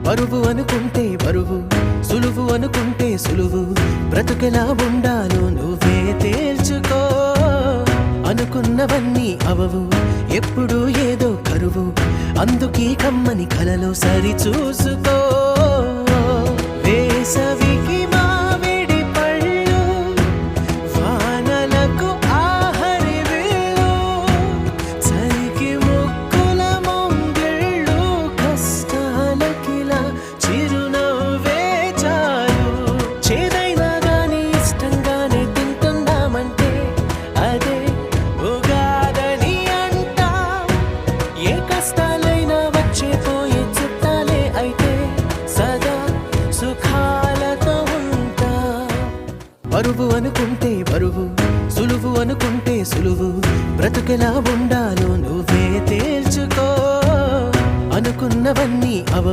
బరువు అనుకుంటే బరువు, సులువు అనుకుంటే సులువు, బ్రతుకెలా ఉండాలో నువ్వే తేల్చుకో. అనుకున్నవన్నీ అవవు, ఎప్పుడు ఏదో కరువు, అందుకీ కమ్మని కలలో సరి చూసుకో. వేసవికి మామిడి పళ్ళు, వానలకు ఆహరి విల్లు, చలికి ముక్కుల మొంగిళ్ళు, కష్టాలకిలా చిరునవ్వే చాలు. చేదైనా గాని ఇష్టంగానే తింటున్నామంటే అదే ఉగాదని అంటా. ఏ కష్టాలైనా వచ్చే పోయే చుట్టాలే అయితే సదా సుఖాలతో ఉంటా. బరువు అనుకుంటే బరువు, సులువు అనుకుంటే సులువు, బ్రతుకెలా ఉండాలో నువ్వే తేల్చుకో. అనుకున్నవన్నీ అవవు.